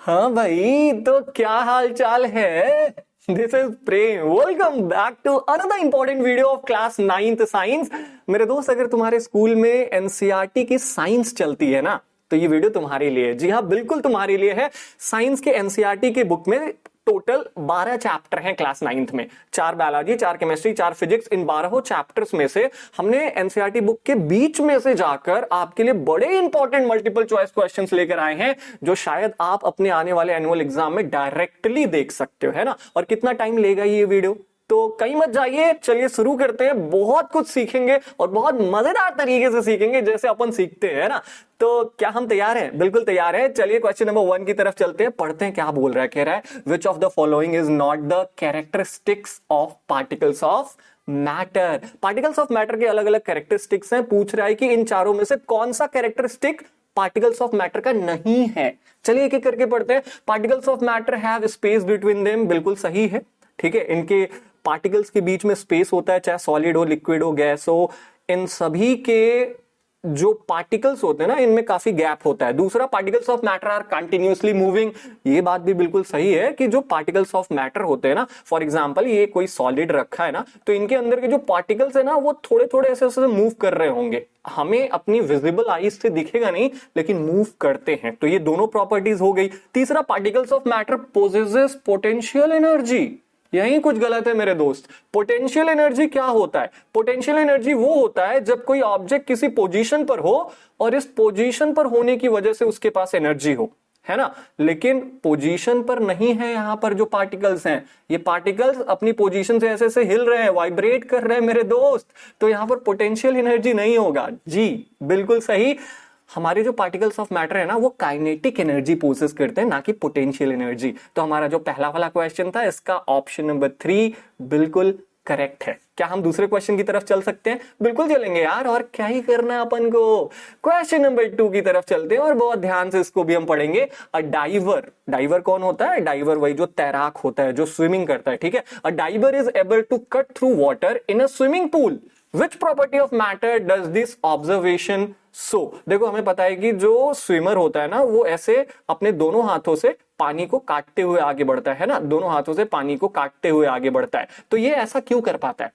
हाँ भाई, तो क्या हाल चाल है? This is Prem. Welcome back to another important video of class 9th science. मेरे दोस्त, अगर तुम्हारे स्कूल में एनसीईआरटी की साइंस चलती है ना, तो ये वीडियो तुम्हारे लिए है। जी हाँ, बिल्कुल तुम्हारे लिए है। साइंस के एनसीईआरटी के बुक में टोटल 12 चैप्टर हैं क्लास 9th में। 4 बायोलॉजी, 4 केमिस्ट्री, 4 फिजिक्स। इन 12 चैप्टर्स में से हमने एनसीईआरटी बुक के बीच में से जाकर आपके लिए बड़े इंपॉर्टेंट मल्टीपल चॉइस क्वेश्चंस लेकर आए हैं, जो शायद आप अपने आने वाले एनुअल एग्जाम में डायरेक्टली देख सकते हो, है ना। और कितना टाइम लेगा ये वीडियो, तो कहीं मत जाइए, चलिए शुरू करते हैं। बहुत कुछ सीखेंगे और बहुत मजेदार तरीके से सीखेंगे, जैसे अपन सीखते हैं ना। तो क्या हम तैयार हैं? बिल्कुल तैयार हैं। चलिए क्वेश्चन नंबर 1 की तरफ चलते हैं, पढ़ते हैं क्या बोल रहा है। कह रहा है विच of the following is not the characteristics of particles of matter. Particles of matter के अलग अलग कैरेक्टरिस्टिक्स हैं। पूछ रहा है कि इन चारों में से कौन सा कैरेक्टरिस्टिक पार्टिकल्स ऑफ मैटर का नहीं है। चलिए एक एक करके पढ़ते हैं। Particles of matter have space between them, बिल्कुल सही है। ठीक है, इनके पार्टिकल्स के बीच में स्पेस होता है, चाहे सॉलिड हो, लिक्विड हो, गैस हो। इन सभी के जो पार्टिकल्स होते हैं ना, इनमें काफी गैप होता है। दूसरा, particles of matter are continuously moving. ये बात भी बिल्कुल सही है कि जो पार्टिकल्स ऑफ मैटर होते हैं ना, फॉर एग्जांपल ये कोई सॉलिड रखा है ना, तो इनके अंदर के जो पार्टिकल्स है ना, वो थोड़े थोड़े ऐसे ऐसे मूव कर रहे होंगे। हमें अपनी विजिबल आईज से दिखेगा नहीं, लेकिन मूव करते हैं। तो ये दोनों प्रॉपर्टीज हो गई। तीसरा, particles of matter possesses potential energy. यही कुछ गलत है मेरे दोस्त। पोटेंशियल एनर्जी क्या होता है? पोटेंशियल एनर्जी वो होता है जब कोई ऑब्जेक्ट किसी पोजीशन पर हो और इस पोजीशन पर होने की वजह से उसके पास एनर्जी हो, है ना। लेकिन पोजीशन पर नहीं है यहां पर जो पार्टिकल्स हैं। ये पार्टिकल्स अपनी पोजीशन से ऐसे ऐसे हिल रहे हैं, वाइब्रेट कर रहे हैं मेरे दोस्त, तो यहां पर पोटेंशियल एनर्जी नहीं होगा। जी बिल्कुल सही। हमारे जो पार्टिकल्स ऑफ मैटर है ना, वो काइनेटिक एनर्जी पोसेस करते हैं, ना कि पोटेंशियल एनर्जी। तो हमारा जो पहला वाला क्वेश्चन था, इसका ऑप्शन नंबर 3 बिल्कुल करेक्ट है। क्या हम दूसरे क्वेश्चन की तरफ चल सकते हैं? बिल्कुल चलेंगे यार, और क्या ही करना है अपन को। क्वेश्चन नंबर 2 की तरफ चलते हैं और बहुत ध्यान से इसको भी हम पढ़ेंगे। अ डाइवर, डाइवर कौन होता है? डाइवर वही जो तैराक होता है, जो स्विमिंग करता है। ठीक है, a diver is able to cut through water in a swimming pool. Which property of matter does this observation show? देखो, हमें पता है कि जो स्विमर होता है ना, वो ऐसे अपने दोनों हाथों से पानी को काटते हुए आगे बढ़ता है ना, दोनों हाथों से पानी को काटते हुए आगे बढ़ता है। तो ये ऐसा क्यों कर पाता है?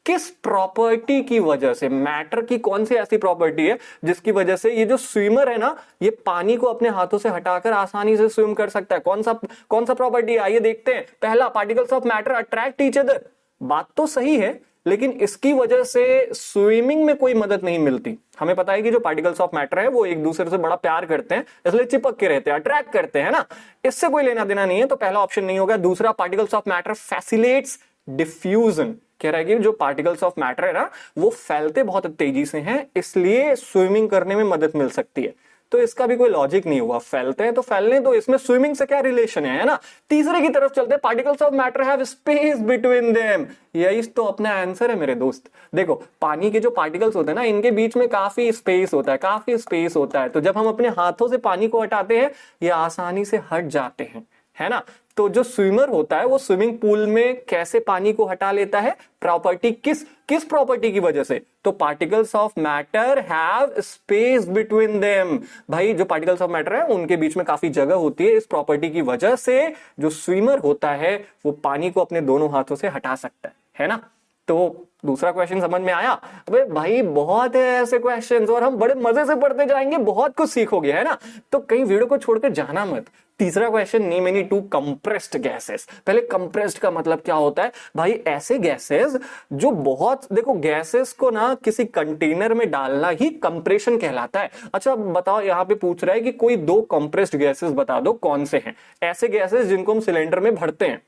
किस प्रॉपर्टी की वजह से? मैटर की कौन सी ऐसी प्रॉपर्टी है जिसकी वजह से ये जो स्विमर है ना, ये पानी को अपने हाथों से हटाकर आसानी से स्विम कर सकता है? कौन सा प्रॉपर्टी है? आइए देखते हैं। पहला, particles of matter attract each other. बात तो सही है, लेकिन इसकी वजह से स्विमिंग में कोई मदद नहीं मिलती। हमें पता है कि जो पार्टिकल्स ऑफ मैटर है, वो एक दूसरे से बड़ा प्यार करते हैं, इसलिए चिपक के रहते हैं, अट्रैक्ट करते हैं ना। इससे कोई लेना देना नहीं है, तो पहला ऑप्शन नहीं होगा। दूसरा, particles of matter facilitates diffusion. कह रहा है कि जो पार्टिकल्स ऑफ मैटर है ना, वो फैलते बहुत तेजी से हैं, इसलिए स्विमिंग करने में मदद मिल सकती है। तो इसका भी कोई लॉजिक नहीं हुआ। फैलते हैं तो फैलने, तो इसमें स्विमिंग से क्या रिलेशन है ना। तीसरे की तरफ चलते हैं। Particles of matter have space between them. यही तो अपना आंसर है मेरे दोस्त। देखो, पानी के जो पार्टिकल्स होते हैं ना, इनके बीच में काफी स्पेस होता है, काफी स्पेस होता है। तो जब हम अपने हाथों से पानी को हटाते हैं, ये आसानी से हट जाते हैं, है ना। तो जो स्विमर होता है, वो स्विमिंग पूल में कैसे पानी को हटा लेता है? प्रॉपर्टी, किस प्रॉपर्टी की वजह से? तो particles of matter have space between them. भाई, जो पार्टिकल्स ऑफ मैटर है, उनके बीच में काफी जगह होती है। इस प्रॉपर्टी की वजह से जो स्विमर होता है, वो पानी को अपने दोनों हाथों से हटा सकता है ना। तो दूसरा क्वेश्चन समझ में आया? अबे भाई, बहुत है ऐसे क्वेश्चंस, और हम बड़े मजे से पढ़ते जाएंगे, बहुत कुछ सीखोगे, है ना। तो कहीं वीडियो को छोड़कर जाना मत। तीसरा question, name any 2 compressed gases. पहले कंप्रेस्ड का मतलब क्या होता है? भाई, ऐसे गैसेस जो बहुत, देखो, गैसेस को ना किसी कंटेनर में डालना ही कंप्रेशन कहलाता है। अच्छा बताओ, यहां पे पूछ रहा है कि कोई 2 कंप्रेस्ड गैसेस बता दो, कौन से हैं ऐसे गैसेस जिनको हम सिलेंडर में भरते हैं।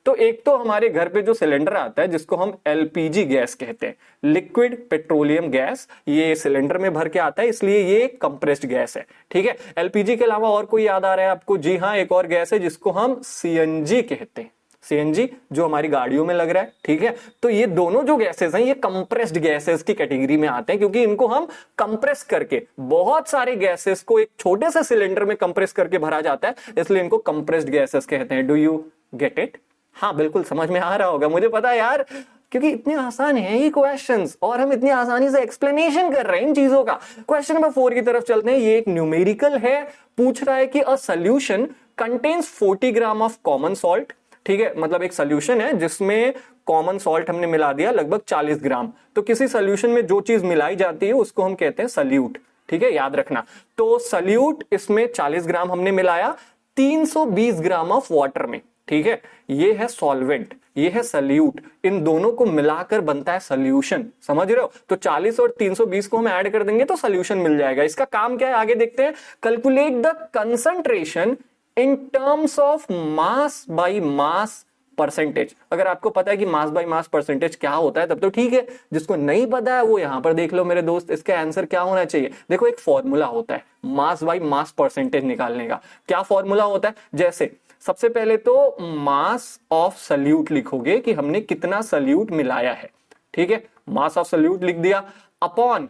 तो एक तो हमारे घर पे जो सिलेंडर आता है, जिसको हम एलपीजी गैस कहते हैं, लिक्विड पेट्रोलियम गैस, ये सिलेंडर में भर के आता है, इसलिए ये कंप्रेस्ड गैस है। ठीक है, एलपीजी के अलावा और कोई याद आ रहा है आपको? जी हाँ, एक और गैस है जिसको हम सीएनजी कहते हैं। सीएनजी जो हमारी गाड़ियों में लग रहा है। ठीक है, तो ये दोनों जो गैसेस हैं, ये कंप्रेस्ड गैसेस की कैटेगरी में आते हैं, क्योंकि इनको हम कंप्रेस करके, बहुत सारे गैसेस को एक छोटे से सिलेंडर में कंप्रेस करके भरा जाता है, इसलिए इनको कंप्रेस्ड गैसेस कहते हैं। Do you get it? हाँ, बिल्कुल समझ में आ रहा होगा, मुझे पता है यार, क्योंकि इतने आसान है ये क्वेश्चंस और हम इतनी आसानी से एक्सप्लेनेशन कर रहे हैं इन चीजों का। क्वेश्चन नंबर 4 की तरफ चलते हैं। ये एक न्यूमेरिकल है, पूछ रहा है कि a solution contains 40 gram of common salt. ठीक है, मतलब एक सोल्यूशन है जिसमें कॉमन सॉल्ट हमने मिला दिया लगभग 40 ग्राम। तो किसी सोल्यूशन में जो चीज मिलाई जाती है उसको हम कहते हैं सल्यूट। ठीक है, याद रखना। तो सल्यूट इसमें 40 ग्राम हमने मिलाया 320 ग्राम ऑफ वाटर में। ठीक है, ये है सॉल्वेंट, ये है सल्यूट, इन दोनों को मिलाकर बनता है सॉल्यूशन। समझ रहे हो? तो 40 और 320 को हम ऐड कर देंगे तो सॉल्यूशन मिल जाएगा। इसका काम क्या है आगे देखते हैं। Calculate the concentration in terms of mass by mass percentage. अगर आपको पता है कि मास बाय मास परसेंटेज क्या होता है तब तो ठीक है, जिसको नहीं पता है वो यहां पर देख लो मेरे दोस्त। इसका आंसर क्या होना चाहिए? देखो, एक फॉर्मूला होता है मास बाय मास परसेंटेज निकालने का। क्या फॉर्मूला होता है? जैसे सबसे पहले तो मास ऑफ सल्यूट लिखोगे कि हमने कितना सल्यूट मिलाया है। ठीक है, मास ऑफ सल्यूट लिख दिया, अपॉन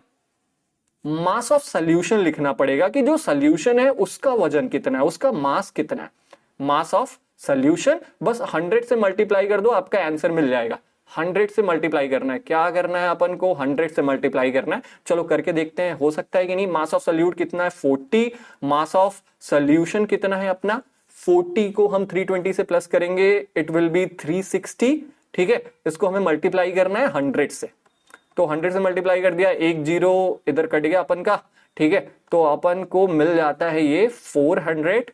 मास ऑफ सॉल्यूशन लिखना पड़ेगा कि जो सॉल्यूशन है उसका वजन कितना है, उसका मास कितना है। मास ऑफ सॉल्यूशन बस 100 से मल्टीप्लाई कर दो, आपका आंसर मिल जाएगा। 100 से मल्टीप्लाई करना है। क्या करना है अपन को? 100 से मल्टीप्लाई करना है। चलो करके देखते हैं, हो सकता है कि नहीं। मास ऑफ सॉल्यूट कितना है? 40। मास ऑफ सॉल्यूशन कितना है अपना? 40 को हम 320 से प्लस करेंगे, इट विल बी 360। ठीक है, इसको हमें मल्टीप्लाई करना है 100 से। तो 100 से मल्टीप्लाई कर दिया, 1 0 इधर कट गया अपन का। ठीक है, तो अपन को मिल जाता है ये 400।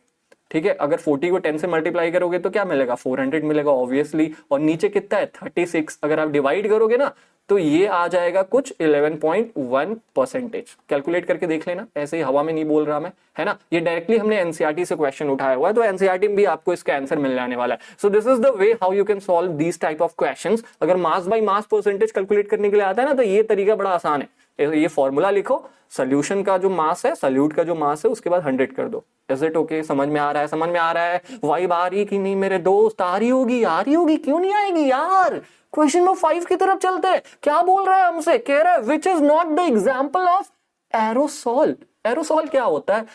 ठीक है, अगर 40 को 10 से मल्टीप्लाई करोगे तो क्या मिलेगा? 400 मिलेगा ऑब्वियसली। और नीचे कितना है? 36। अगर आप डिवाइड करोगे ना तो ये आ जाएगा कुछ 11.1%। कैलकुलेट करके देख लेना, ऐसे ही हवा में नहीं बोल रहा मैं, है ना। ये डायरेक्टली हमने एनसीईआरटी से क्वेश्चन उठाया हुआ है, तो एनसीईआरटी में भी आपको इसका आंसर मिल जाने वाला है। So this is the way how you can solve these type of questions. अगर mass by mass percentage calculate करने के लिए आता है ना तो ये तरीका बड़ा आसान है। ये फॉर्मूला लिखो, सोल्यूशन का जो मास है, सॉल्यूट का जो मास है, उसके बाद 100 कर दो। Is it okay? समझ में आ रहा है? समझ में आ रहा है? वाइब आ रही कि नहीं मेरे दोस्त? आ रही होगी, आ रही होगी, क्यों नहीं आएगी यार। क्वेश्चन नंबर 5 की तरफ चलते हैं। क्या बोल रहा है हमसे? कह रहा है which is not the example of aerosol. Aerosol क्या होता है?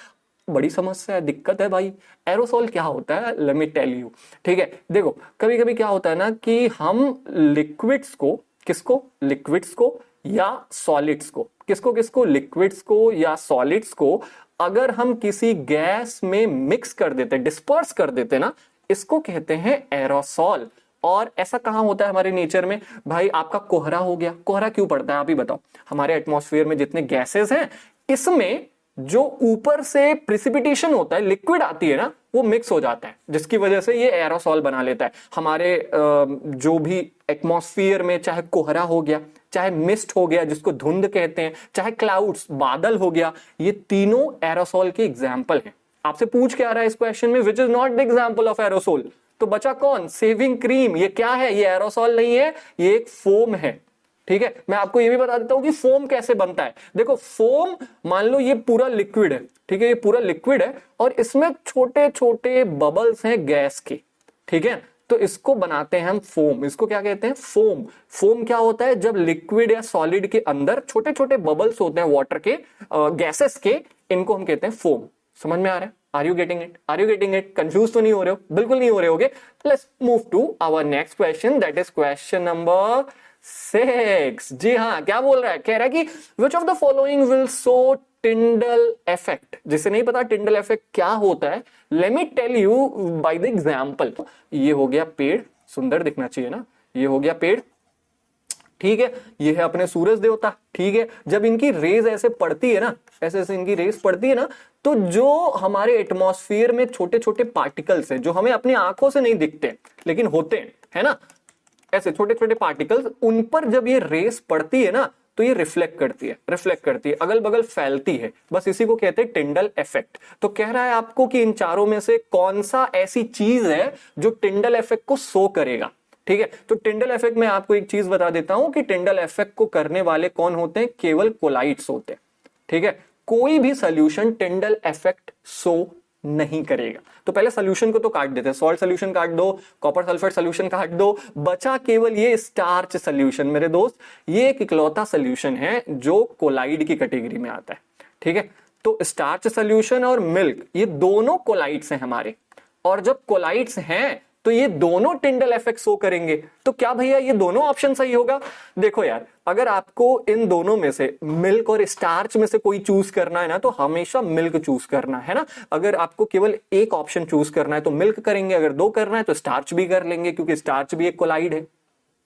बड़ी समस्या है, दिक्कत है भाई। एरोसॉल क्या होता है? Let me tell you. ठीक है, देखो कभी कभी क्या होता है ना कि हम लिक्विड्स को, किसको? लिक्विड्स को या सॉलिड्स को, किसको किसको? लिक्विड्स को या सॉलिड्स को अगर हम किसी गैस में मिक्स कर देते, डिस्पर्स कर देते ना, इसको कहते हैं एरोसॉल। और ऐसा कहां होता है हमारे नेचर में? भाई आपका कोहरा हो गया। कोहरा क्यों पड़ता है आप ही बताओ? हमारे एटमॉस्फेयर में जितने गैसेस हैं, इसमें जो ऊपर से प्रिसिपिटेशन होता है, लिक्विड आती है ना, वो मिक्स हो जाता है, जिसकी वजह से ये एरोसॉल बना लेता है। हमारे जो भी एटमॉस्फेयर में, चाहे कोहरा हो गया, चाहे मिस्ट हो गया जिसको धुंध कहते हैं, चाहे क्लाउड्स बादल हो गया, ये तीनों एरोसॉल के एग्जाम्पल हैं। आपसे पूछ क्या रहा है इस क्वेश्चन में? Which is not the example of aerosol. तो बचा कौन? Shaving cream. ये क्या है? ये एरोसॉल नहीं है, ये एक फोम है। ठीक है, मैं आपको ये भी बता देता हूं कि फोम कैसे बनता है। देखो फोम, मान लो ये पूरा लिक्विड है। ठीक है, ये पूरा लिक्विड है और इसमें छोटे छोटे बबल्स हैं गैस के। ठीक है, तो इसको बनाते हैं हम फोम। इसको क्या कहते हैं? फोम। फोम क्या होता है? जब लिक्विड या सॉलिड के अंदर छोटे छोटे बबल्स होते हैं वाटर के, गैसेस के, इनको हम कहते हैं फोम। समझ में आ रहा है? Are you getting it? Are you getting it? Confuse तो नहीं हो रहे हो? बिल्कुल नहीं हो रहे होगे। Let's move to our next question, that is question number 6। जी हाँ, क्या बोल रहा है? कह रहा है कि which of the following will show Tyndall effect. जिसे नहीं पता टिंडल इफेक्ट क्या होता है, let me tell you by the example. ये हो गया पेड़, सुंदर दिखना चाहिए ना, ये हो गया पेड़। ठीक है, ये है अपने सूरज देवता। ठीक है, जब इनकी रेज ऐसे पड़ती है ना, ऐसे ऐसे इनकी रेज पड़ती है ना, तो जो हमारे एटमॉस्फेयर में छोटे छोटे पार्टिकल्स हैं, जो हमें अपनी आंखों से नहीं दिखते लेकिन होते हैं, है ना, ऐसे छोटे छोटे पार्टिकल्स, उन पर जब ये रेस पड़ती है ना तो ये रिफ्लेक्ट करती है, अगल बगल फैलती है। बस इसी को कहते हैं टिंडल इफेक्ट। तो कह रहा है आपको कि इन चारों में से कौन सा ऐसी चीज है जो टिंडल इफेक्ट को शो करेगा। ठीक है, तो टिंडल इफेक्ट में आपको एक चीज बता देता हूं कि टिंडल इफेक्ट को करने वाले कौन होते हैं? केवल कोलाइट्स होते हैं। ठीक है, कोई भी सोल्यूशन टिंडल इफेक्ट शो नहीं करेगा। तो पहले सोल्यूशन को तो काट देते हैं, सॉल्ट सोल्यूशन काट दो, कॉपर सल्फेट सोल्यूशन काट दो, बचा केवल ये स्टार्च सोल्यूशन। मेरे दोस्त, ये एक इकलौता सोल्यूशन है जो कोलाइड की कैटेगरी में आता है। ठीक है, तो स्टार्च सोल्यूशन और मिल्क, ये दोनों कोलाइड्स हैं हमारे। और जब कोलाइड्स हैं तो ये दोनों टिंडल इफेक्ट शो करेंगे। तो क्या भैया ये दोनों ऑप्शन सही होगा? देखो यार, अगर आपको इन दोनों में से मिल्क और स्टार्च में से कोई चूज करना है ना, तो हमेशा मिल्क चूज करना है ना। अगर आपको केवल एक ऑप्शन चूज करना है तो मिल्क करेंगे, अगर दो करना है तो स्टार्च भी कर लेंगे, क्योंकि स्टार्च भी एक कोलाइड है।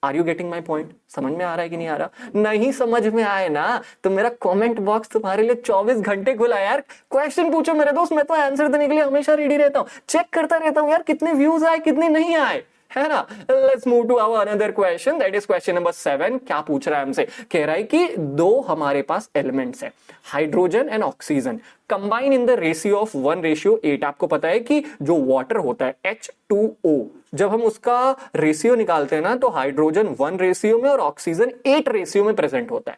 Are you getting my point? समझ में आ रहा है कि नहीं आ रहा? नहीं समझ में आए ना तो मेरा कमेंट बॉक्स तुम्हारे लिए 24 घंटे खुला है यार। क्वेश्चन पूछो मेरे दोस्त, मैं तो आंसर देने के लिए हमेशा रेडी रहता हूँ, चेक करता रहता हूँ यार कितने व्यूज आए कितने नहीं आए, है ना। Let's move to our another question, that is question number 7। क्या पूछ रहा है हमसे? कह रहा है कि दो हमारे पास एलिमेंट्स है, hydrogen and oxygen, combine in the ratio of 1:8। आपको पता है कि जो वाटर होता है H2O, जब हम उसका रेशियो निकालते हैं ना, तो हाइड्रोजन 1 रेशियो में और ऑक्सीजन 8 रेशियो में प्रेजेंट होता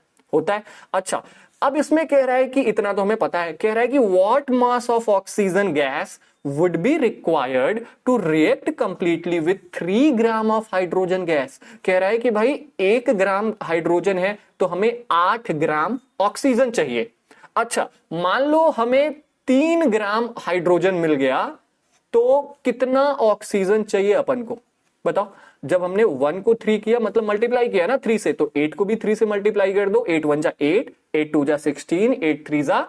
है। अच्छा, अब इसमें कह रहा है कि इतना तो हमें पता है, कह रहा है कि what mass of oxygen gas would be required to react completely with 3 gram of hydrogen gas. कह रहा है कि भाई 1 ग्राम हाइड्रोजन है तो हमें 8 ग्राम ऑक्सीजन चाहिए। अच्छा, मान लो हमें 3 ग्राम हाइड्रोजन मिल गया तो कितना ऑक्सीजन चाहिए अपन को? बताओ। जब हमने 1 को 3 किया, मतलब मल्टीप्लाई किया ना 3 से, तो 8 को भी 3 से मल्टीप्लाई कर दो। 8 1 जा 8, 8 2 जा 16, 8 3 जा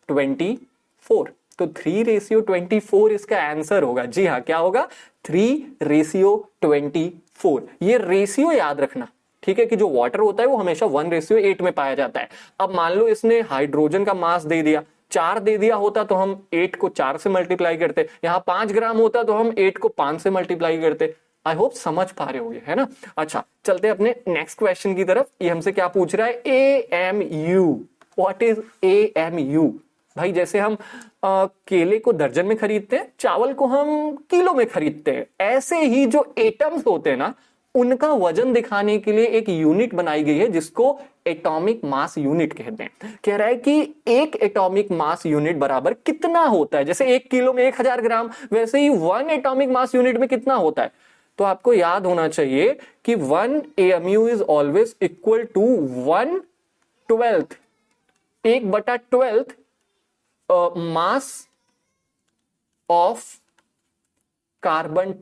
24, तो 3:24 इसका आंसर होगा। जी हाँ, क्या होगा? 3:24। ये रेशियो याद रखना, ठीक है, कि जो वाटर होता है वो हमेशा 1:8 में पाया जाता है। अब मान लो इसने हाइड्रोजन का मास दे दिया 4 दे दिया होता तो हम 8 को 4 से मल्टीप्लाई करते, यहां 5 ग्राम होता तो हम 8 को 5 से मल्टीप्लाई करते। आई होप समझ पा रहे होगे, है ना। अच्छा, चलते अपने नेक्स्ट क्वेश्चन की तरफ। ये हमसे क्या पूछ रहा है? AMU। What is AMU? भाई जैसे हम केले को दर्जन में खरीदते हैं, चावल को हम किलो में खरीदते हैं, ऐसे ही जो एटम्स होते हैं ना, उनका वजन दिखाने के लिए एक यूनिट बनाई गई है जिसको एटॉमिक मास यूनिट कहते हैं। कह रहा है कि एक एटॉमिक मास यूनिट बराबर कितना होता है? जैसे 1 किलो में 1000 ग्राम, वैसे ही 1 एटॉमिक मास यूनिट में कितना होता है? तो आपको याद होना चाहिए कि 1 AMU is always equal to 1/12, 1/12 mass of carbon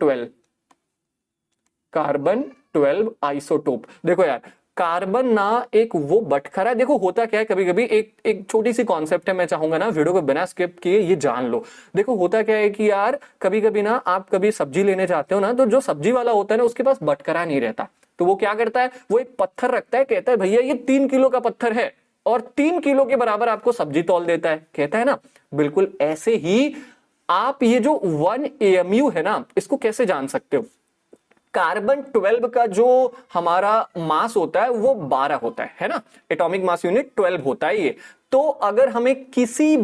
12 isotope. देखो यार, कार्बन ना एक वो बटखरा है। देखो होता क्या है, कभी कभी एक छोटी सी कॉन्सेप्ट है, मैं चाहूंगा ना वीडियो को बिना स्किप किए ये जान लो। देखो होता क्या है कि यार कभी कभी ना आप कभी सब्जी लेने जाते हो ना, तो जो सब्जी वाला होता है ना उसके पास बटखरा नहीं रहता, तो वो क्या करता है, वो एक पत्थर रखता है, कहता है भैया ये 3 किलो का पत्थर है, और 3 किलो के बराबर आपको सब्जी तौल देता है, कहता है ना। बिल्कुल ऐसे ही आप ये जो 1 AMU है ना, इसको कैसे जान सकते हो? कार्बन 12 का जो हमारा मास होता है वो 12 होता है ना, एटॉमिक मास यूनिट 12 होता है ये। तो अगर हमें किसी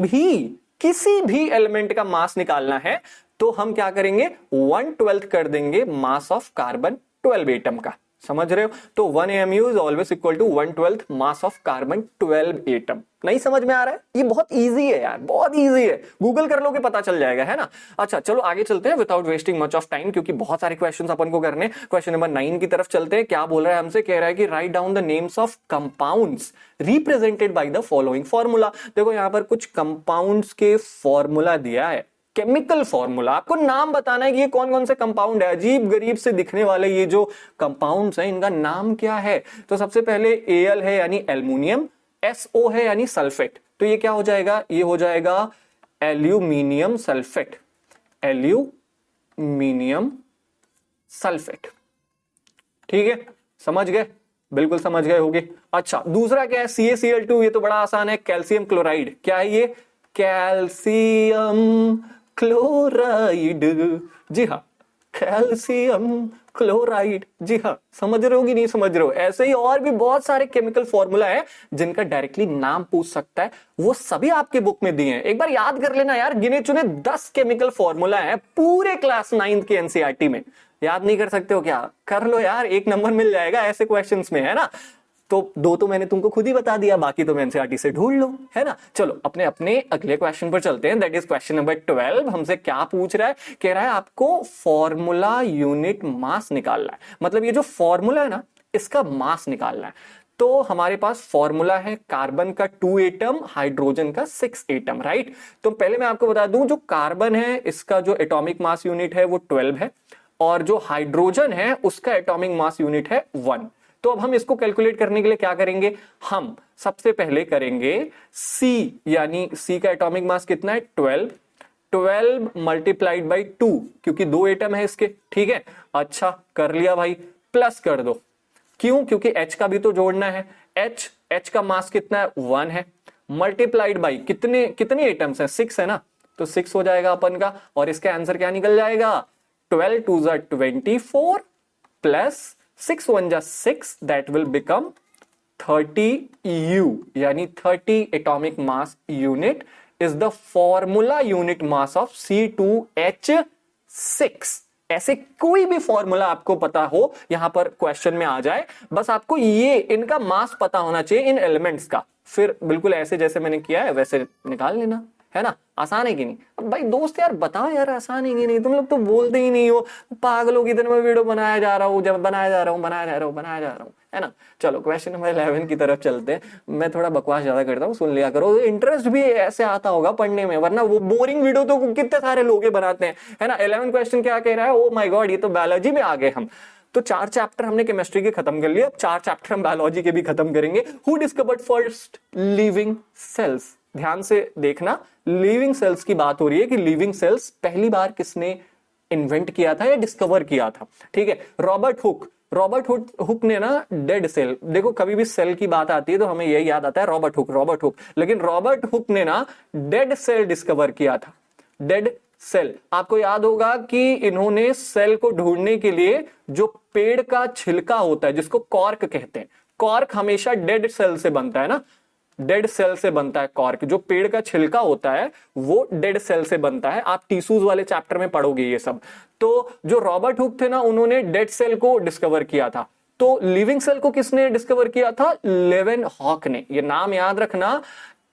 भी एलिमेंट का मास निकालना है तो हम क्या करेंगे, 1/12 कर देंगे मास ऑफ कार्बन 12 एटम का। समझ रहे हो? तो 1 AMU is always equal to 1/12 mass of carbon 12 atom. नहीं समझ में आ रहा है? ये बहुत इजी है यार, बहुत इजी है, गूगल कर लोगे पता चल जाएगा, है ना। अच्छा चलो आगे चलते हैं without wasting much of time, क्योंकि बहुत सारे क्वेश्चंस अपन को करने। क्वेश्चन नंबर 9 की तरफ चलते हैं। क्या बोल रहा है हमसे? कह रहा है कि write down the names of compounds represented by the following formula. देखो यहां पर कुछ कंपाउंड्स के फॉर्मूला दिया है, केमिकल फॉर्मूला। आपको नाम बताना है कि ये कौन कौन से कंपाउंड है, अजीब गरीब से दिखने वाले ये जो कंपाउंड्स हैं इनका नाम क्या है। तो सबसे पहले Al है यानी एल्युमिनियम, SO है यानी सल्फेट, तो ये क्या हो जाएगा, ये हो जाएगा एल्यूमिनियम सल्फेट, एल्यूमिनियम सल्फेट। ठीक है, समझ गए? बिल्कुल समझ गए होगे। अच्छा दूसरा क्या है, CaCl2, ये तो बड़ा आसान है, कैल्शियम क्लोराइड। क्या है ये? Calcium chloride. जी हाँ, कैल्शियम क्लोराइड। जी हाँ, समझ रहे हो कि नहीं समझ रहे हो? ऐसे ही और भी बहुत सारे केमिकल फॉर्मूला है जिनका डायरेक्टली नाम पूछ सकता है, वो सभी आपके बुक में दिए हैं। एक बार याद कर लेना यार, गिने चुने 10 केमिकल फॉर्मूला है पूरे क्लास 9 के एनसीईआरटी में। याद नहीं कर सकते हो क्या? कर लो यार, 1 नंबर मिल जाएगा ऐसे क्वेश्चंस में, है ना। तो 2 तो मैंने तुमको खुद ही बता दिया, बाकी तो एनसीईआरटी से ढूंढ लो, है ना। चलो अपने अपने अगले क्वेश्चन पर चलते हैं, दैट इज क्वेश्चन नंबर 12। हमसे क्या पूछ रहा है? कह रहा है आपको फॉर्मूला यूनिट मास निकालना है, मतलब ये जो फॉर्मूला है ना इसका मास निकालना है। तो हमारे पास फॉर्मूला है कार्बन का 2 एटम, हाइड्रोजन का 6 एटम, राइट। तो पहले मैं आपको बता दूं, जो कार्बन है इसका जो एटॉमिक मास यूनिट है वो 12 है, और जो हाइड्रोजन है उसका एटॉमिक मास यूनिट है 1। तो अब हम इसको कैलकुलेट करने के लिए क्या करेंगे, हम सबसे पहले करेंगे C, यानी C का एटॉमिक मास कितना है 12 मल्टीप्लाइड बाई 2, क्योंकि 2 एटम है इसके, ठीक है। अच्छा कर लिया भाई, प्लस कर दो, क्यों, क्योंकि H का भी तो जोड़ना है। H का मास कितना है 1 है, मल्टीप्लाइड बाई कितने एटम्स हैं 6 है ना, तो 6 हो जाएगा अपन का, और इसका आंसर क्या निकल जाएगा 12 2 ज़ा 24 प्लस 6 1 ज़ा 6, दैट विल बिकम 30 U, यानी 30 atomic mass unit is the formula unit mass of C2H6। ऐसे कोई भी फॉर्मूला आपको पता हो यहां पर क्वेश्चन में आ जाए, बस आपको ये इनका मास पता होना चाहिए इन एलिमेंट्स का, फिर बिल्कुल ऐसे जैसे मैंने किया है वैसे निकाल लेना, है ना। आसान है कि नहीं। अब भाई दोस्त यार बताओ यार, आसान है कि नहीं, तुम लोग तो बोलते ही नहीं हो, पागलों की तरह मैं वीडियो बनाया जा रहा हूँ, जब बनाया जा रहा हूँ, है ना। चलो क्वेश्चन नंबर 11 की तरफ चलते हैं। मैं थोड़ा बकवास ज्यादा करता हूँ, सुन लिया करो, इंटरेस्ट भी ऐसे आता होगा पढ़ने में, वरना वो बोरिंग वीडियो तो कितने सारे लोग बनाते हैं, है ना। 11 क्वेश्चन क्या कह रहा है, ओ माय गॉड, ये तो बायोलॉजी में आ गए हम। तो 4 चैप्टर हमने केमिस्ट्री के खत्म कर लिए, अब 4 चैप्टर हम बायोलॉजी के भी खत्म करेंगे। Who discovered first living cells, ध्यान से देखना, लिविंग सेल्स की बात हो रही है कि लिविंग सेल्स पहली बार किसने इन्वेंट किया था या डिस्कवर किया था, ठीक है। रॉबर्ट हुक ने ना डेड सेल, देखो कभी भी सेल की बात आती है तो हमें यही याद आता है रॉबर्ट हुक, लेकिन रॉबर्ट हुक ने ना डेड सेल डिस्कवर किया था। डेड सेल, आपको याद होगा कि इन्होंने सेल को ढूंढने के लिए जो पेड़ का छिलका होता है जिसको कॉर्क कहते हैं, कॉर्क हमेशा डेड सेल से बनता है ना, डेड सेल से बनता है कॉर्क, जो पेड़ का छिलका होता है वो डेड सेल से बनता है। आप टिश्यूज वाले चैप्टर में पढ़ोगे ये सब। तो जो रॉबर्ट हुक थे ना, उन्होंने डेड सेल को डिस्कवर किया था। तो लिविंग सेल को किसने डिस्कवर किया था, लेवेनहॉक ने। ये नाम याद रखना,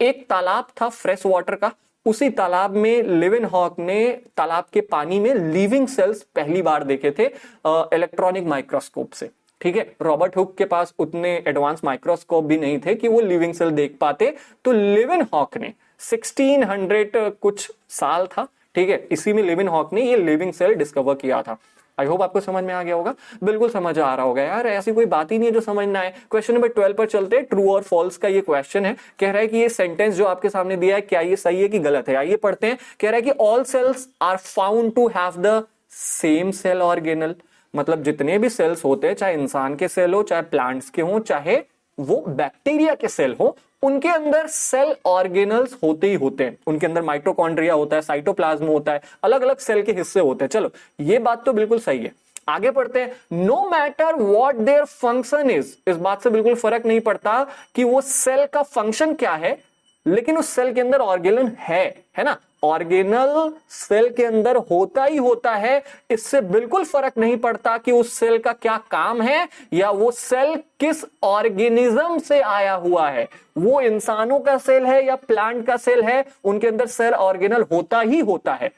एक तालाब था फ्रेश वाटर का, उसी तालाब में लेवेनहॉक ने तालाब के पानी में लिविंग सेल्स पहली बार देखे थे इलेक्ट्रॉनिक माइक्रोस्कोप से, ठीक है। रॉबर्ट हुक के पास उतने एडवांस माइक्रोस्कोप भी नहीं थे कि वो लिविंग सेल देख पाते, तो लेवेनहॉक ने 1600 कुछ साल था, ठीक है, इसी में लेवेनहॉक ने ये लिविंग सेल डिस्कवर किया था। आई होप आपको समझ में आ गया होगा, बिल्कुल समझ आ रहा होगा यार, ऐसी कोई बात ही नहीं है जो समझ ना आए। क्वेश्चन नंबर 12 पर चलते हैं। ट्रू और फॉल्स का ये क्वेश्चन है, कह रहा है कि ये सेंटेंस जो आपके सामने दिया है क्या ये सही है कि गलत है, आइए पढ़ते हैं। कह रहा है कि all cells are found to have the same cell organelle, मतलब जितने भी सेल्स होते हैं, चाहे इंसान के सेल हो, चाहे प्लांट्स के हो, चाहे वो बैक्टीरिया के सेल हो, उनके अंदर सेल ऑर्गेनल्स होते ही होते हैं। उनके अंदर माइटोकॉन्ड्रिया होता है, साइटोप्लाज्म होता है, अलग अलग सेल के हिस्से होते हैं। चलो ये बात तो बिल्कुल सही है, आगे पढ़ते हैं। No matter what their function is, इस बात से बिल्कुल फर्क नहीं पड़ता कि वो सेल का फंक्शन क्या है, लेकिन उस सेल के अंदर ऑर्गेनल है ना। ऑर्गेनल सेल के अंदर होता ही होता है, इससे बिल्कुल फर्क नहीं पड़ता कि उस सेल का क्या काम है या वो सेल किस ऑर्गेनिज्म से आया हुआ है, वो इंसानों का सेल है या प्लांट का सेल है, उनके अंदर सेल ऑर्गेनल होता ही होता है।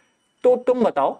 तो तुम बताओ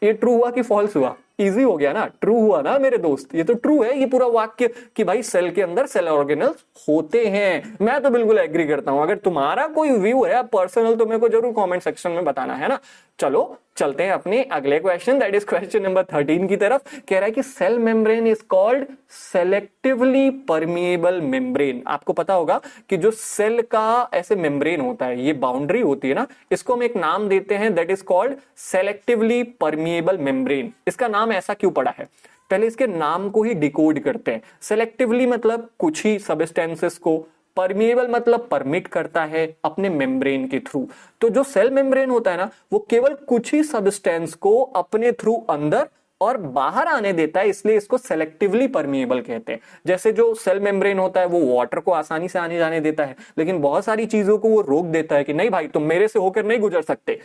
ये ट्रू हुआ कि फॉल्स हुआ, इजी हो गया ना, ट्रू हुआ ना मेरे दोस्त, ये तो ट्रू है ये पूरा वाक्य कि भाई सेल के अंदर सेल ऑर्गेनल्स होते हैं। मैं तो बिल्कुल एग्री करता हूं, अगर तुम्हारा कोई व्यू है पर्सनल तो मेरे को जरूर कमेंट सेक्शन में बताना, है ना। चलो चलते हैं अपने अगले question, that is question number 13 की तरफ। कह रहा है कि cell membrane is called selectively permeable membrane. आपको पता होगा कि जो सेल का ऐसे मेम्ब्रेन होता है, ये बाउंड्री होती है ना, इसको हम एक नाम देते हैं, that is called selectively permeable membrane. इसका नाम ऐसा क्यों पड़ा है, पहले इसके नाम को ही डिकोड करते हैं। सेलेक्टिवली मतलब कुछ ही सब्सटेंसेस को, परमिएबल मतलब परमिट करता है अपने मेम्ब्रेन के थ्रू। तो जो सेल मेम्ब्रेन होता है ना, वो केवल कुछ ही सब्सटेंस को अपने थ्रू अंदर और बाहर आने देता है, इसलिए इसको सेलेक्टिवली परमिएबल कहते हैं। जैसे जो सेल मेम्ब्रेन होता है वो वाटर को आसानी से आने जाने देता है, लेकिन बहुत सारी चीजों को वो रोक देता है कि नहीं भाई तुम मेरे से होकर नहीं गुजर सकते,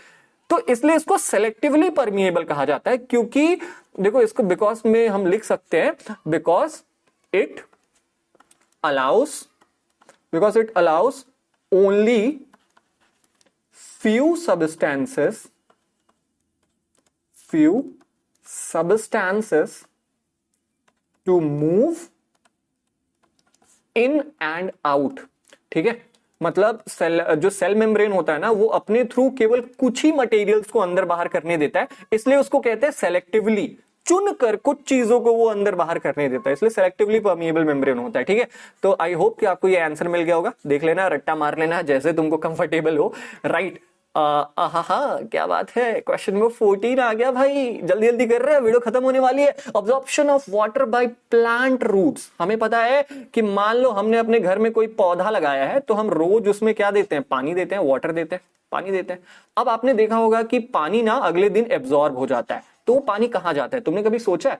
तो इसलिए इसको सेलेक्टिवली परमिएबल कहा जाता है। क्योंकि देखो इसको बिकॉज में हम लिख सकते हैं, because it allow us only few substances to move in and out, ठीक है। मतलब जो सेल मेम्ब्रेन होता है ना, वो अपने थ्रू केवल कुछ ही मटेरियल्स को अंदर बाहर करने देता है, इसलिए उसको कहते हैं सेलेक्टिवली। चुन कर कुछ चीजों को वो अंदर बाहर करने देता है, इसलिए सेलेक्टिवली परमिएबल मेम्ब्रेन होता है। ठीक है, तो आई होप कि आपको ये आंसर मिल गया होगा। देख लेना, रट्टा मार लेना जैसे तुमको कंफर्टेबल हो। राइट, क्या बात है, क्वेश्चन नंबर 14 आ गया भाई। जल्दी जल्दी कर रहे हैं, वीडियो खत्म होने वाली है। Absorption of water by plant roots. हमें पता है कि मान लो हमने अपने घर में कोई पौधा लगाया है, तो हम रोज उसमें क्या देते हैं, पानी देते हैं, वाटर देते हैं, पानी देते हैं। अब आपने देखा होगा कि पानी ना अगले दिन एब्जॉर्ब हो जाता है, तो वो पानी कहां जाता है, तुमने कभी सोचा है?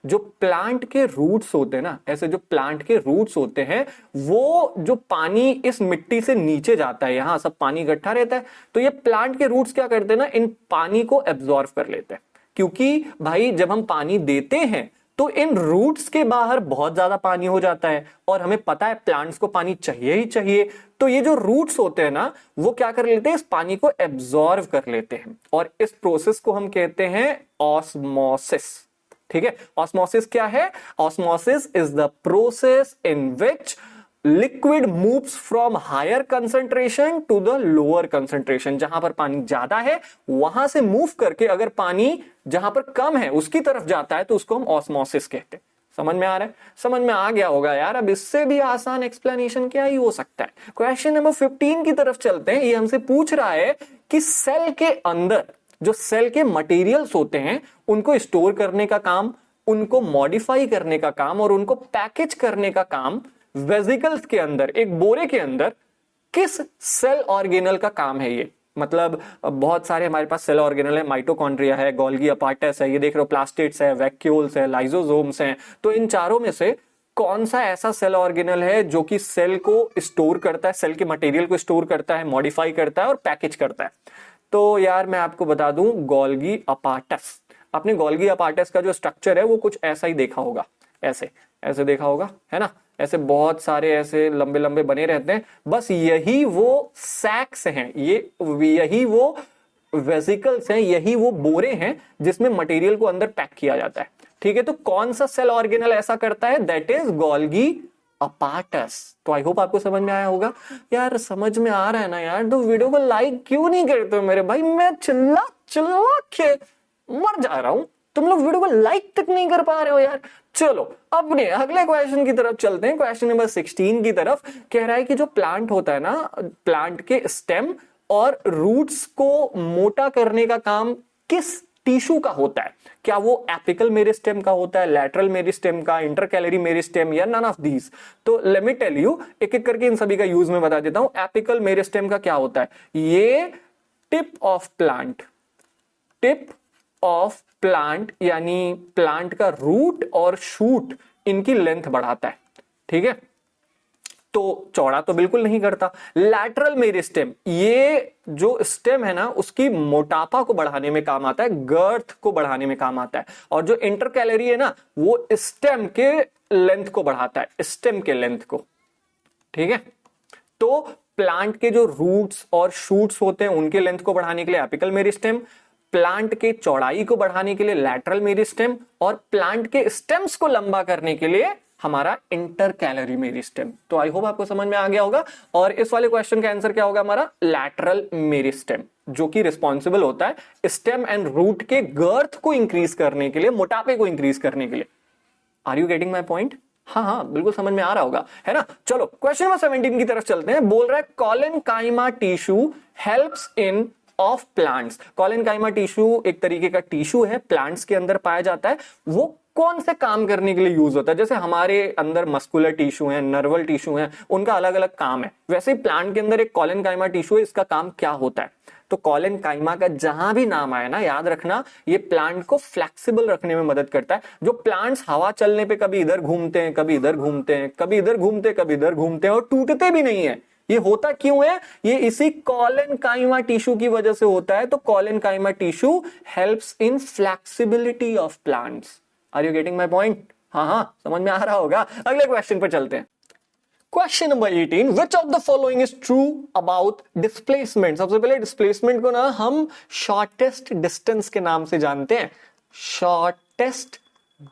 जो प्लांट के रूट्स होते हैं ना, ऐसे जो प्लांट के रूट्स होते हैं, वो जो पानी इस मिट्टी से नीचे जाता है, यहां सब पानी इकट्ठा रहता है, तो ये प्लांट के रूट्स क्या करते हैं ना, इन पानी को एब्जॉर्ब कर लेते हैं। क्योंकि भाई जब हम पानी देते हैं तो इन रूट्स के बाहर बहुत ज्यादा पानी हो जाता है, और हमें पता है प्लांट्स को पानी चाहिए ही चाहिए, तो ये जो रूट्स होते हैं ना, वो क्या कर लेते हैं, इस पानी को एब्जॉर्ब कर लेते हैं, और इस प्रोसेस को हम कहते हैं ऑस्मोसिस। ठीक है, ऑस्मोसिस क्या है? Osmosis is the process in which liquid moves from higher concentration to the lower concentration. जहां पर पानी ज्यादा है वहां से मूव करके अगर पानी जहां पर कम है उसकी तरफ जाता है, तो उसको हम ऑस्मोसिस कहते हैं। समझ में आ रहा है? समझ में आ गया होगा यार। अब इससे भी आसान एक्सप्लेनेशन क्या ही हो सकता है। क्वेश्चन नंबर 15 की तरफ चलते हैं। ये हमसे पूछ रहा है कि सेल के अंदर जो सेल के मटेरियल्स होते हैं, उनको स्टोर करने का काम, उनको मॉडिफाई करने का काम, और उनको पैकेज करने का काम वेसिकल्स के अंदर, एक बोरे के अंदर, किस सेल ऑर्गेनल का काम है ये? मतलब बहुत सारे हमारे पास सेल ऑर्गेनल है, माइटोकॉन्ड्रिया है, गोल्गी अपार्टस है, ये देख रहे हो, प्लास्टिड्स है, वैक्यूल्स है, लाइसोसोम्स हैं। तो इन चारों में से कौन सा ऐसा सेल ऑर्गेनल है जो कि सेल को स्टोर करता है, सेल के मटेरियल को स्टोर करता है, मॉडिफाई करता है और पैकेज करता है? तो यार मैं आपको बता दूं, गोल्गी अपार्टस। आपने गोल्गी अपार्टस का जो स्ट्रक्चर है वो कुछ ऐसा ही देखा होगा, ऐसे ऐसे देखा होगा, है ना? ऐसे बहुत सारे ऐसे लंबे लंबे बने रहते हैं। बस यही वो सैक्स हैं, यही वो वेसिकल्स हैं, यही वो बोरे हैं जिसमें मटेरियल को अंदर पैक किया जाता है। ठीक है, तो कौन सा सेल ऑर्गेनल ऐसा करता है? That is Golgi apparatus. तो आई होप आपको समझ में आया होगा। यार समझ में आ रहा है ना यार? तो वीडियो को लाइक क्यों नहीं करते हो मेरे भाई? मैं चिल्ला चिल्ला के मर जा रहा हूं, तुम लोग वीडियो को लाइक तक नहीं कर पा रहे हो यार। चलो अपने अगले क्वेश्चन की तरफ चलते हैं। क्वेश्चन नंबर 16 की तरफ कह रहा है कि जो प्लांट होता है ना, प्लांट के स्टेम और रूट्स को मोटा करने का काम किस टिश्यू का होता है? क्या वो एपिकल मेरिस्टेम का होता है, लैटरल मेरिस्टेम का, इंटरकैलरी मेरिस्टेम, या नन ऑफ दीज? तो लेट मी टेल यू, एक एक करके इन सभी का यूज में बता देता हूं। एपिकल मेरिस्टेम का क्या होता है? ये tip of plant, tip of plant यानी प्लांट का रूट और शूट, इनकी लेंथ बढ़ाता है। ठीक है, तो चौड़ा तो बिल्कुल नहीं करता। लैटरल मेरिस्टेम, ये जो स्टेम है ना, उसकी मोटापा को बढ़ाने में काम आता है, गर्थ को बढ़ाने में काम आता है। और जो इंटरकैलरी है ना, वो स्टेम के लेंथ को बढ़ाता है, स्टेम के लेंथ को। ठीक है, तो प्लांट के जो रूट्स और शूट्स होते हैं उनके लेंथ को बढ़ाने के लिए एपिकल मेरिस्टेम, प्लांट के चौड़ाई को बढ़ाने के लिए लैटरल मेरिस्टेम, और प्लांट के स्टेम्स को लंबा करने के लिए हमारा इंटरकैलरी मेरिस्टेम। तो आई होप आपको समझ में आ गया होगा। और इस वाले क्वेश्चन का आंसर क्या होगा हमारा? लैटरल मेरिस्टेम, जो कि रिस्पॉन्सिबल होता है स्टेम एंड रूट के गर्थ को इंक्रीज करने के लिए, मोटापे को इंक्रीज करने के लिए। Are you getting my point? हाँ, बिल्कुल समझ में आ रहा होगा, है ना? चलो क्वेश्चन नंबर 17 की तरफ चलते हैं। बोल रहा है collenchyma tissue helps in of plants. Collenchyma tissue एक तरीके का टिश्यू है, प्लांट्स के अंदर पाया जाता है। वो कौन से काम करने के लिए यूज होता है? जैसे हमारे अंदर मस्कुलर टिश्यू है, नर्वल टिश्यू है, उनका अलग अलग काम है, वैसे ही प्लांट के अंदर एक कॉलेनकाइमा टिश्यू है, इसका काम क्या होता है? तो कॉलेनकाइमा का जहां भी नाम आया ना, याद रखना, ये प्लांट को फ्लेक्सिबल रखने में मदद करता है। जो प्लांट्स हवा चलने पे कभी इधर घूमते हैं, कभी इधर घूमते हैं, कभी इधर घूमते, कभी इधर घूमते हैं, और टूटते भी नहीं है, ये होता क्यों है? ये इसी कॉलेनकाइमा टिश्यू की वजह से होता है। तो collenchyma tissue helps in flexibility of plants. Are you getting my point? हाँ, समझ में आ रहा होगा। अगले क्वेश्चन पर चलते हैं। Question number 18, which of the following is true about displacement? सबसे पहले डिस्प्लेसमेंट को ना हम शॉर्टेस्ट डिस्टेंस के नाम से जानते हैं। शॉर्टेस्ट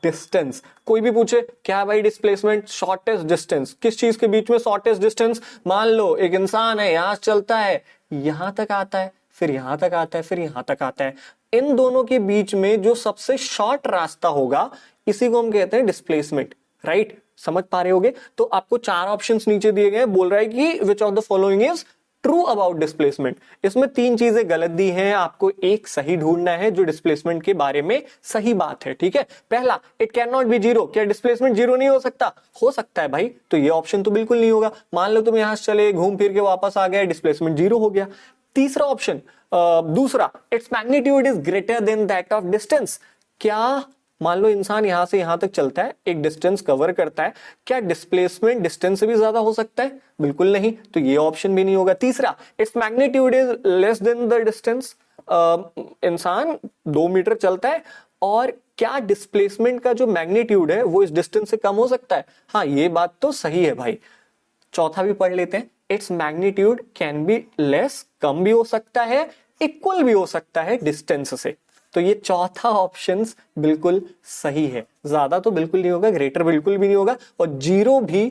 डिस्टेंस, कोई भी पूछे क्या भाई डिस्प्लेसमेंट, शॉर्टेस्ट डिस्टेंस, किस चीज के बीच में शॉर्टेस्ट डिस्टेंस? मान लो एक इंसान है, यहां चलता है, यहां तक आता है, फिर यहां तक आता है, फिर यहां तक आता है, इन दोनों के बीच में जो सबसे शॉर्ट रास्ता होगा इसी को हम कहते हैं डिस्प्लेसमेंट, राइट? समझ पा रहे होगे? तो आपको 4 ऑप्शंस नीचे दिए गए, बोल रहा है कि which of the following is true about displacement. इसमें 3 चीजें गलत दी हैं, आपको एक सही ढूंढना है जो डिस्प्लेसमेंट के बारे में सही बात है, ठीक है? पहला, it can not be zero, क्या डिस्प्लेसमेंट जीरो नहीं हो सकता? हो सकता है भाई, तो ये ऑप्शन तो बिल्कुल नहीं होगा। मान लो तुम यहां से चले, घूम फिर के वापस आ गए, डिस्प्लेसमेंट जीरो हो गया। तीसरा ऑप्शन, दूसरा, its magnitude is greater than that of distance, क्या मान लो इंसान यहां से यहां तक चलता है, एक डिस्टेंस कवर करता है, क्या डिस्प्लेसमेंट डिस्टेंस से भी ज्यादा हो सकता है? बिल्कुल नहीं, तो ये ऑप्शन भी नहीं होगा। तीसरा, its magnitude is less than the distance, इंसान 2 मीटर चलता है और क्या डिस्प्लेसमेंट का जो मैग्नीट्यूड है वो इस डिस्टेंस से कम हो सकता है? हाँ, ये बात तो सही है भाई। चौथा भी पढ़ लेते हैं, its magnitude can be less, कम भी हो सकता है, इक्वल भी हो सकता है डिस्टेंस से। तो ये चौथा ऑप्शन बिल्कुल सही है। ज्यादा तो बिल्कुल नहीं होगा, ग्रेटर बिल्कुल भी नहीं होगा, और जीरो भी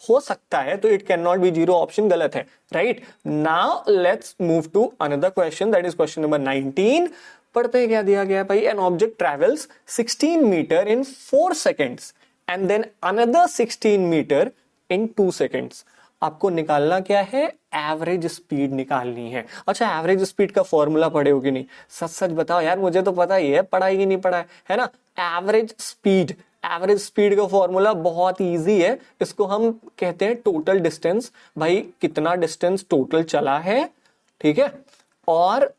हो सकता है, तो it can not be zero option गलत है, right? Now let's move to another question, that is question number 19। पढ़ते हैं क्या दिया गया भाई। An object travels 16 metre in 4 seconds and then another 16 metre in 2 seconds. आपको निकालना क्या है? एवरेज स्पीड निकालनी है। अच्छा, एवरेज स्पीड का फॉर्मूला पढ़े हो कि नहीं? सच सच बताओ यार, मुझे तो पता ही है, पढ़ाई कि नहीं पढ़ा है ना? एवरेज स्पीड का फॉर्मूला बहुत इजी है, इसको हम कहते हैं टोटल डिस्टेंस। भाई कितना डिस्टेंस टोटल चला है, ठीक है, और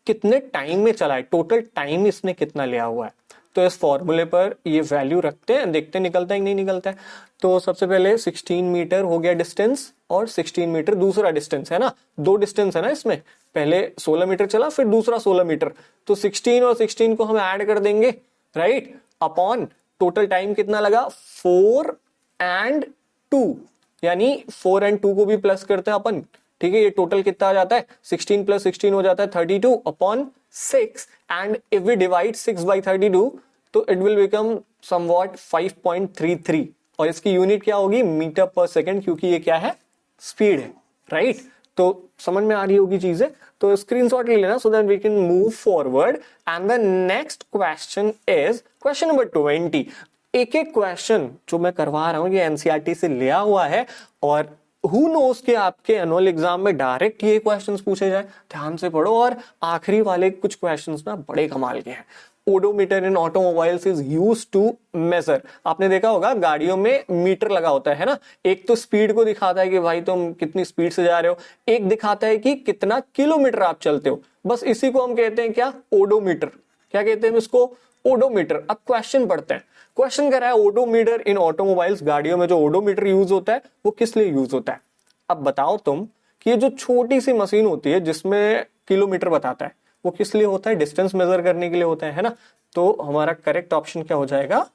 कितने टाइम में चला है, टोटल टाइम इसने कितना लिया हुआ है। तो इस फॉर्मूले पर ये वैल्यू रखते हैं, देखते हैं निकलता है कि नहीं निकलता है। तो सबसे पहले 16 मीटर हो गया डिस्टेंस, और 16 मीटर दूसरा डिस्टेंस है ना, 2 डिस्टेंस है ना इसमें, पहले 16 मीटर चला फिर दूसरा 16 मीटर, तो 16 और 16 को हम ऐड कर देंगे, राइट? अपॉन टोटल टाइम कितना लगा, 4 and 2, यानी 4 and 2 को भी प्लस करते हैं अपन, ठीक है? ये टोटल कितना आ जाता है, 16 + 16 हो जाता है 32 upon 6, and if we divide 6 by 32 तो इट विल बिकम समवॉट 5.33, और इसकी यूनिट क्या होगी, मीटर पर सेकेंड, क्योंकि ये क्या है, स्पीड है, राइट? तो समझ में आ रही होगी चीजें, तो स्क्रीनशॉट ले लेना so that we can move forward. And the next question is question number 20। एक एक क्वेश्चन जो मैं करवा रहा हूं ये एनसीईआरटी से लिया हुआ है, और हु नोस के आपके एनुअल एग्जाम में डायरेक्ट ये क्वेश्चंस पूछे जाए। ध्यान से पढ़ो, और आखिरी वाले कुछ क्वेश्चंस ना बड़े कमाल के हैं। Odometer in automobiles is used to measure. आपने देखा होगा गाड़ियों में मीटर लगा होता है ना, एक तो स्पीड को दिखाता है कि भाई तुम कितनी स्पीड से जा रहे हो, एक दिखाता है कि कितना किलोमीटर आप चलते हो। बस इसी को हम कहते हैं क्या, ओडोमीटर। क्या कहते हैं इसको, ओडोमीटर। अब क्वेश्चन पढ़ते हैं। क्वेश्चन कह रहा है ओडोमीटर इन ऑटोमोबाइल्स, गाड़ियों में जो ओडोमीटर यूज होता है वो किस लिए यूज होता है। अब बताओ तुम कि ये जो छोटी सी मशीन होती है जिसमें किलोमीटर बताता है, वो किस लिए होता है, डिस्टेंस मेजर करने के लिए होता है ना? तो हमारा करेक्ट ऑप्शन क्या हो जाएगा,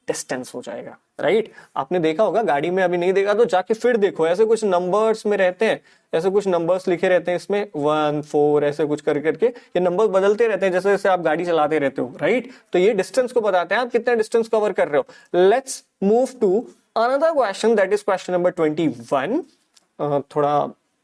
डिस्टेंस हो जाएगा, राइट? आपने देखा होगा, गाड़ी में अभी नहीं देखा तो जाके फिर देखो, ऐसे कुछ नंबर्स में रहते हैं, ऐसे कुछ नंबर्स लिखे रहते हैं इसमें 1 4 ऐसे कुछ कर करके ये नंबर्स बदलते रहते हैं जैसे जैसे आप गाड़ी चलाते रहते हो, राइट? तो ये डिस्टेंस को बताते हैं आप कितना डिस्टेंस कवर कर रहे हो। Let's move to another question, that is question number 21। थोड़ा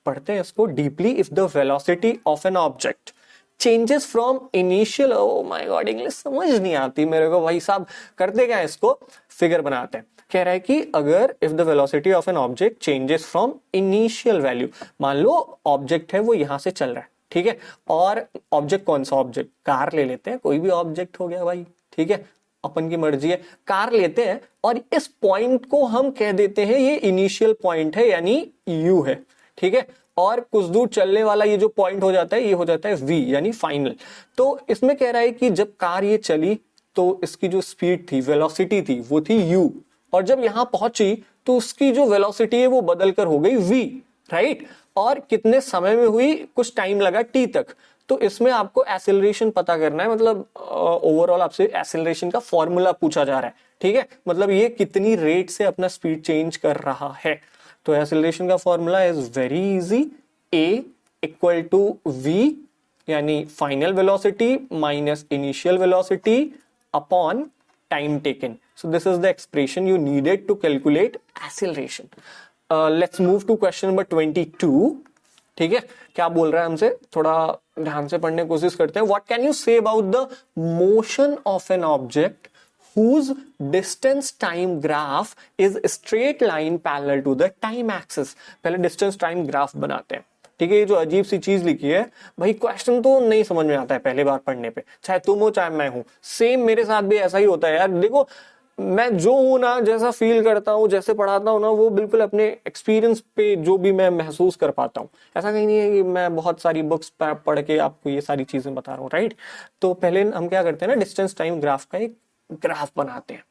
पढ़ते हैं इसको deeply. If the velocity of an object changes from initial, oh my god English समझ नहीं आती मेरे को भाई साहब, करते क्या है इसको, फिगर बनाते हैं। कह रहा है कि अगर if the velocity of an object changes from initial value, मान लो ऑब्जेक्ट है वो यहां से चल रहा है, ठीक है, और ऑब्जेक्ट कौन सा ऑब्जेक्ट, कार ले लेते हैं, कोई भी ऑब्जेक्ट हो गया भाई, ठीक है, अपन की मर्जी है, कार लेते हैं, और इस पॉइंट को हम कह देते हैं ये इनिशियल पॉइंट है, यानी यू है, ठीक है, और कुछ दूर चलने वाला ये जो पॉइंट हो जाता है ये हो जाता है v, यानी फाइनल। तो इसमें कह रहा है कि जब कार ये चली तो इसकी जो स्पीड थी, वेलोसिटी थी, वो थी u, और जब यहां पहुंची तो उसकी जो वेलोसिटी है वो बदल कर हो गई v, राइट? और कितने समय में हुई, कुछ टाइम लगा t तक। तो इसमें आपको एक्सेलरेशन पता करना है, मतलब ओवरऑल आपसे एक्सेलरेशन का फॉर्मूला पूछा जा रहा है, ठीक है, मतलब ये कितनी रेट से अपना स्पीड चेंज कर रहा है। तो एक्सेलरेशन का formula is very easy, a equal to v यानी final velocity minus initial velocity upon time taken. So this is the expression you needed to calculate acceleration. Let's move to question number 22, ठीक है। क्या बोल रहा है हमसे, थोड़ा ध्यान से पढ़ने की कोशिश करते हैं। What can you say about the motion of an object whose distance time graph is straight line parallel to the time axis। पहले डिस्टेंस टाइम ग्राफ बनाते हैं, ठीक है। ये जो अजीब सी चीज लिखी है भाई, क्वेश्चन तो नहीं समझ में आता है पहली बार पढ़ने पे, चाहे तुम हो चाहे मैं हूं। सेम मेरे साथ भी ऐसा ही होता है यार। देखो मैं जो हूं ना, जैसा फील करता हूं, जैसे पढ़ाता हूं ना, वो बिल्कुल अपने एक्सपीरियंस पे जो भी मैं महसूस कर पाता हूं। ऐसा कहीं नहीं है कि मैं बहुत सारी बुक्स पढ़ के आपको ये सारी चीजें बता रहा हूँ, राइट। तो पहले हम क्या करते हैं ना, डिस्टेंस टाइम ग्राफ का एक ग्राफ बनाते हैं।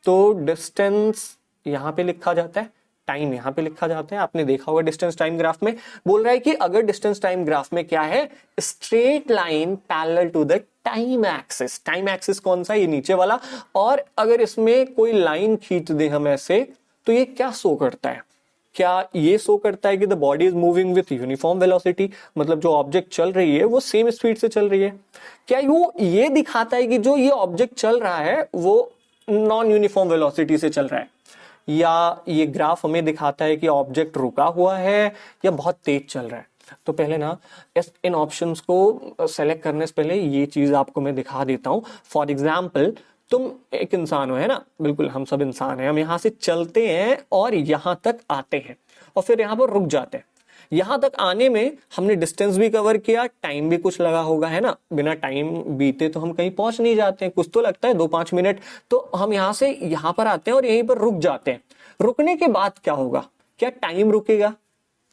तो डिस्टेंस यहां पे लिखा जाता है, टाइम यहां पे लिखा जाता है। आपने देखा होगा डिस्टेंस टाइम ग्राफ में बोल रहा है कि अगर डिस्टेंस टाइम ग्राफ में क्या है, straight line parallel to the time axis. Time axis कौन सा, ये नीचे वाला। और अगर इसमें कोई लाइन खींच दे हम ऐसे, तो ये क्या शो करता है, क्या ये शो करता है कि the body is moving with uniform velocity, मतलब जो ऑब्जेक्ट चल रही है वो सेम स्पीड से चल रही है। क्या वो ये दिखाता है कि जो ये ऑब्जेक्ट चल रहा है वो नॉन यूनिफॉर्म वेलोसिटी से चल रहा है, या ये ग्राफ हमें दिखाता है कि ऑब्जेक्ट रुका हुआ है या बहुत तेज चल रहा है। तो पहले ना इन ऑप्शंस को सेलेक्ट करने से पहले ये चीज आपको मैं दिखा देता हूं। फॉर एग्जाम्पल, तुम एक इंसान हो, है ना, बिल्कुल हम सब इंसान हैं। हम यहां से चलते हैं और यहां तक आते हैं और फिर यहां पर रुक जाते हैं। यहां तक आने में हमने डिस्टेंस भी कवर किया, टाइम भी कुछ लगा होगा, है ना। बिना टाइम बीते तो हम कहीं पहुंच नहीं जाते हैं, कुछ तो लगता है 2-5 मिनट। तो हम यहां से यहां पर आते हैं और यहीं पर रुक जाते हैं। रुकने के बाद क्या होगा, क्या टाइम रुकेगा?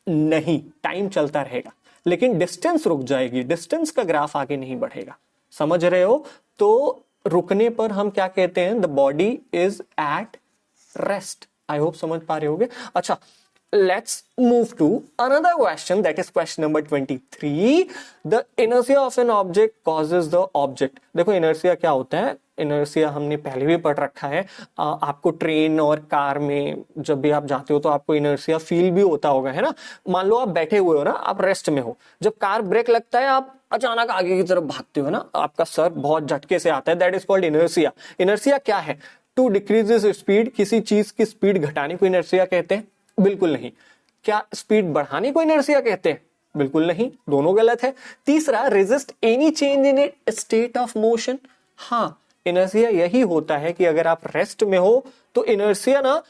नहीं, टाइम चलता रहेगा, लेकिन डिस्टेंस रुक जाएगी। डिस्टेंस का ग्राफ आगे नहीं बढ़ेगा, समझ रहे हो। तो रुकने पर हम क्या कहते हैं, the body is at rest. I hope समझ पा रहे होगे। अच्छा, let's move to another question, that is question number 23। the inertia of an object causes the object। देखो inertia क्या होता है, inertia हमने पहले भी पढ़ रखा है। आपको ट्रेन और कार में जब भी आप जाते हो तो आपको inertia फील भी होता होगा, है ना। मान लो आप बैठे हुए हो ना, आप रेस्ट में हो, जब कार ब्रेक लगता है आप अचानक आगे की तरफ भागते हो ना, आपका सर बहुत झटके से आता है, that is called inertia। inertia क्या है, टू डिक्रीज स्पीड, किसी चीज की स्पीड घटाने को inertia कहते हैं? बिल्कुल नहीं। क्या स्पीड बढ़ाने को इनर्शिया कहते हैं? बिल्कुल नहीं, दोनों गलत है। तीसरा, resist any change in A state of motion. हाँ, इनर्शिया यही होता है कि अगर आप रेस्ट में हो तो इनर्शिया ना